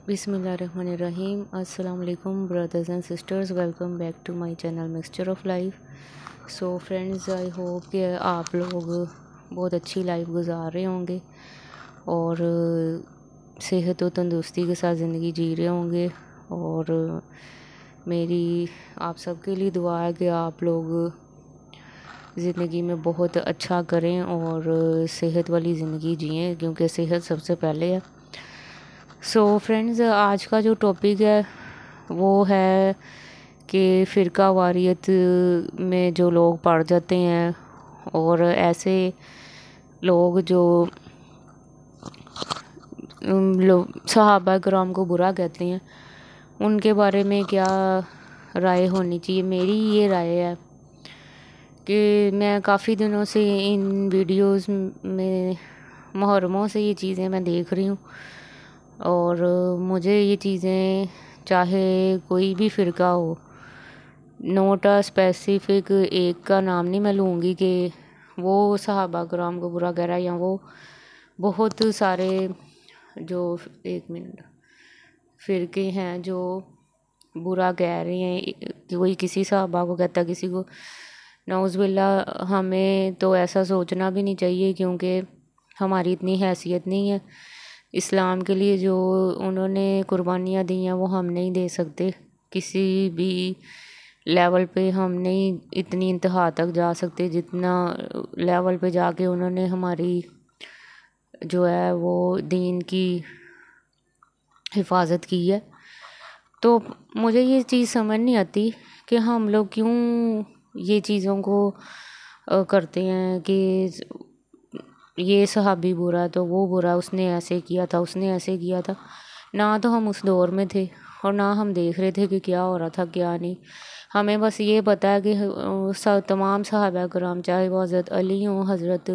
बिस्मिल्लाहिर्रहमानिर्रहीम। अस्सलाम वालेकुम brothers and sisters, welcome back to my channel mixture of life. So friends, I hope कि आप लोग बहुत अच्छी लाइफ गुजार रहे होंगे और सेहत और तंदुरुस्ती के साथ ज़िंदगी जी रहे होंगे। और मेरी आप सबके लिए दुआ है कि आप लोग ज़िंदगी में बहुत अच्छा करें और सेहत वाली ज़िंदगी जिएं, क्योंकि सेहत सबसे पहले है। सो फ्रेंड्स, आज का जो टॉपिक है वो है कि फ़िरका वारियत में जो लोग पड़ जाते हैं और ऐसे लोग जो सहाबा कराम को बुरा कहते हैं, उनके बारे में क्या राय होनी चाहिए। मेरी ये राय है कि मैं काफ़ी दिनों से इन वीडियोस में मुहर्रमों से ये चीज़ें मैं देख रही हूँ और मुझे ये चीज़ें, चाहे कोई भी फ़िरका हो, नोट अ स्पेसिफिक एक का नाम नहीं मैं लूँगी कि वो सहाबा कराम को बुरा कह रहा है या वो बहुत सारे जो फ़िरके हैं जो बुरा कह रहे हैं कि कोई किसी सहाबा को कहता है, किसी को नौज़ुबिल्लाह। हमें तो ऐसा सोचना भी नहीं चाहिए, क्योंकि हमारी इतनी हैसियत नहीं है। इस्लाम के लिए जो उन्होंने कुर्बानियाँ दी हैं वो हम नहीं दे सकते। किसी भी लेवल पे हम नहीं इतनी इंतहा तक जा सकते जितना लेवल पे जाके उन्होंने हमारी जो है वो दीन की हिफाजत की है। तो मुझे ये चीज़ समझ नहीं आती कि हम लोग क्यों ये चीज़ों को करते हैं कि ये सहाबी बुरा तो वो बुरा, उसने ऐसे किया था, उसने ऐसे किया था। ना तो हम उस दौर में थे और ना हम देख रहे थे कि क्या हो रहा था क्या नहीं। हमें बस ये पता है कि तमाम सहाबा कराम, चाहे वो हज़रत अली हों, हज़रत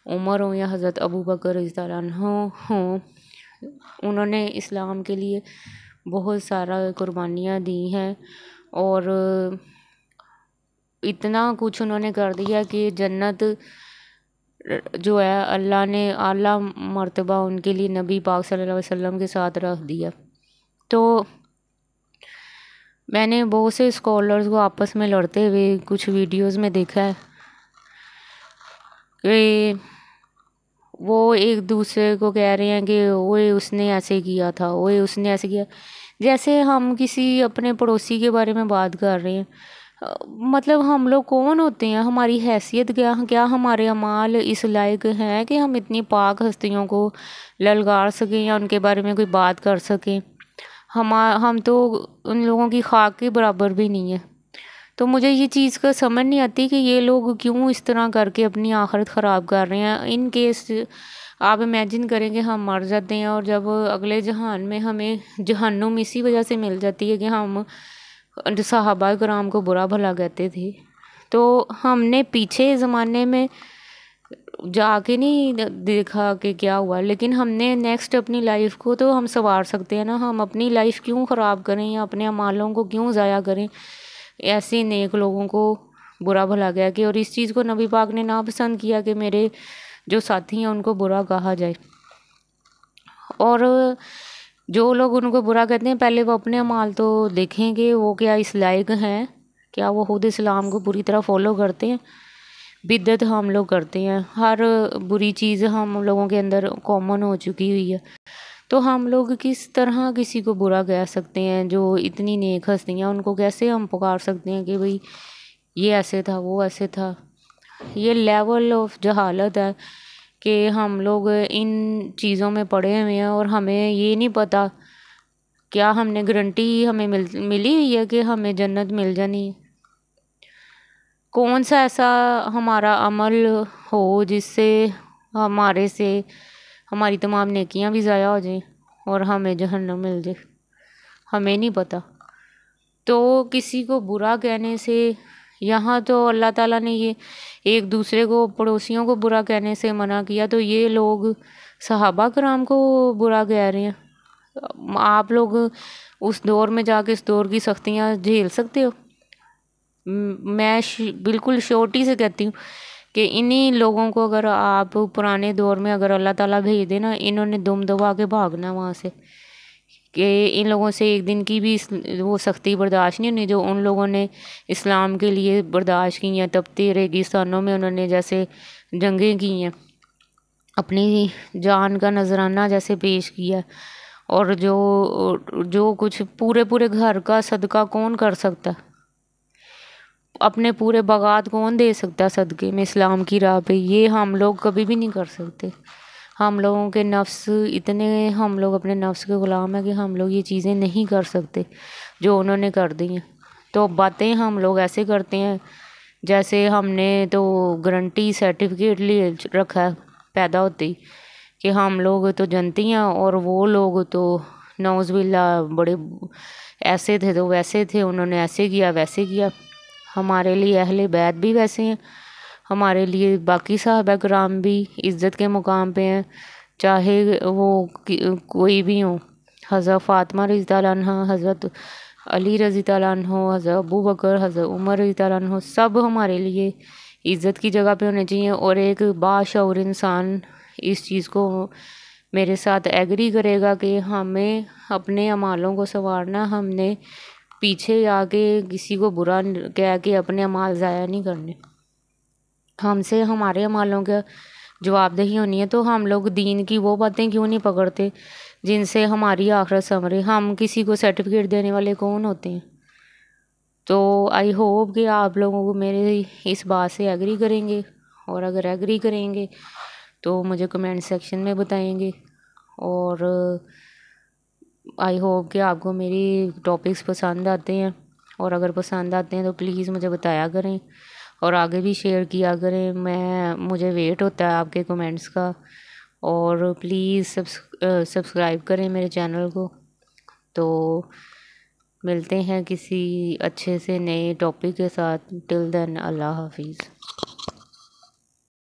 उमर हों या हज़रत अबू बकर रज़ियल्लाहु अन्हु हों, उन्होंने इस्लाम के लिए बहुत सारा कुर्बानियाँ दी हैं और इतना कुछ उन्होंने कर दिया कि जन्नत जो है अल्लाह ने आला मर्तबा उनके लिए नबी पाक सल्लल्लाहु अलैहि वसल्लम के साथ रख दिया। तो मैंने बहुत से स्कॉलर्स को आपस में लड़ते हुए कुछ वीडियोस में देखा है कि वो एक दूसरे को कह रहे हैं कि ओए उसने ऐसे किया था, ओए उसने ऐसे किया, जैसे हम किसी अपने पड़ोसी के बारे में बात कर रहे हैं। मतलब हम लोग कौन होते हैं, हमारी हैसियत क्या हमारे अमाल इस लायक हैं कि हम इतनी पाक हस्तियों को ललकार सकें या उनके बारे में कोई बात कर सकें। हम तो उन लोगों की खाक के बराबर भी नहीं है। तो मुझे ये चीज़ का समझ नहीं आती कि ये लोग क्यों इस तरह करके अपनी आखिरत ख़राब कर रहे हैं। इन केस आप इमेजिन करें कि हम मर जाते हैं और जब अगले जहान में हमें जहन्नुम इसी वजह से मिल जाती है कि हम सहाबा कराम को बुरा भला कहते थे। तो हमने पीछे ज़माने में जाके नहीं देखा कि क्या हुआ, लेकिन हमने नेक्स्ट अपनी लाइफ को तो हम संवार सकते हैं ना। हम अपनी लाइफ क्यों ख़राब करें या अपने अमालों को क्यों ज़ाया करें ऐसे नेक लोगों को बुरा भला कह के। और इस चीज़ को नबी पाक ने नापसंद किया कि मेरे जो साथी हैं उनको बुरा कहा जाए। और जो लोग उनको बुरा कहते हैं, पहले वो अपने अमाल तो देखेंगे वो क्या इस लायक हैं, क्या वो खुद इस्लाम को पूरी तरह फॉलो करते हैं। बिद्दत हम लोग करते हैं, हर बुरी चीज़ हम लोगों के अंदर कॉमन हो चुकी हुई है। तो हम लोग किस तरह किसी को बुरा कह सकते हैं जो इतनी नेक हस्तियाँ, उनको कैसे हम पुकार सकते हैं कि भाई ये ऐसे था वो ऐसे था। ये लेवल ऑफ जहालत है कि हम लोग इन चीज़ों में पड़े हुए हैं और हमें ये नहीं पता क्या हमने गारंटी हमें मिली हुई है कि हमें जन्नत मिल जानी है। कौन सा ऐसा हमारा अमल हो जिससे हमारे से हमारी तमाम नेकियां भी ज़ाया हो जाएं और हमें जहन्नम मिल जाए, हमें नहीं पता। तो किसी को बुरा कहने से, यहाँ तो अल्लाह ताला ने ये एक दूसरे को पड़ोसियों को बुरा कहने से मना किया, तो ये लोग सहाबा कराम को बुरा कह रहे हैं। आप लोग उस दौर में जाके इस दौर की सख्तियाँ झेल सकते हो? मैं बिल्कुल श्योरिटी से कहती हूँ कि इन्हीं लोगों को अगर आप पुराने दौर में अगर अल्लाह ताला भेज दे ना, इन्होंने दुम दबा के भागना वहाँ से, कि इन लोगों से एक दिन की भी वो सख्ती बर्दाश्त नहीं होनी जो उन लोगों ने इस्लाम के लिए बर्दाश्त की हैं। तपते रेगिस्तानों में उन्होंने जैसे जंगें की हैं, अपनी जान का नजराना जैसे पेश किया। और जो जो कुछ पूरे पूरे घर का सदका कौन कर सकता है, अपने पूरे बागात कौन दे सकता है सदक़े में इस्लाम की राह पे, ये हम लोग कभी भी नहीं कर सकते। हम लोगों के नफ्स इतने, हम लोग अपने नफ्स के ग़ुलाम हैं कि हम लोग ये चीज़ें नहीं कर सकते जो उन्होंने कर दी हैं। तो बातें हम लोग ऐसे करते हैं जैसे हमने तो गारंटी सर्टिफिकेट लिए रखा है पैदा होते ही कि हम लोग तो जनती हैं और वो लोग तो नौज़बिल्ला बड़े ऐसे थे तो वैसे थे, उन्होंने ऐसे किया वैसे किया। हमारे लिए अहले बैत भी वैसे हैं, हमारे लिए बाकी साहबा कराम भी इज़्ज़त के मुकाम पे हैं, चाहे वो कोई भी हो। हज़रत फ़ातिमा रज़ी अल्लाह अन्हा, हज़रत अली रज़ी अल्लाह अन्हो, हज़रत अबू बकर, हज़रत उमर रज़ी अल्लाह अन्हो, सब हमारे लिए इज़्ज़त की जगह पे होने चाहिए। और एक बाशऊर इंसान इस चीज़ को मेरे साथ एग्री करेगा कि हमें अपने अमालों को संवारना, हमने पीछे आके किसी को बुरा कह के अपने अमाल ज़ाया नहीं करने। हमसे हमारे अमालों का जवाबदेही होनी है। तो हम लोग दीन की वो बातें क्यों नहीं पकड़ते जिनसे हमारी आखिरत संवरे। हम किसी को सर्टिफिकेट देने वाले कौन होते हैं। तो आई होप कि आप लोगों को मेरे इस बात से एग्री करेंगे, और अगर एग्री करेंगे तो मुझे कमेंट सेक्शन में बताएंगे। और आई होप कि आपको मेरी टॉपिक्स पसंद आते हैं, और अगर पसंद आते हैं तो प्लीज़ मुझे बताया करें और आगे भी शेयर किया करें। मुझे वेट होता है आपके कमेंट्स का। और प्लीज़ सब्सक्राइब करें मेरे चैनल को। तो मिलते हैं किसी अच्छे से नए टॉपिक के साथ। टिल देन अल्लाह हाफिज़।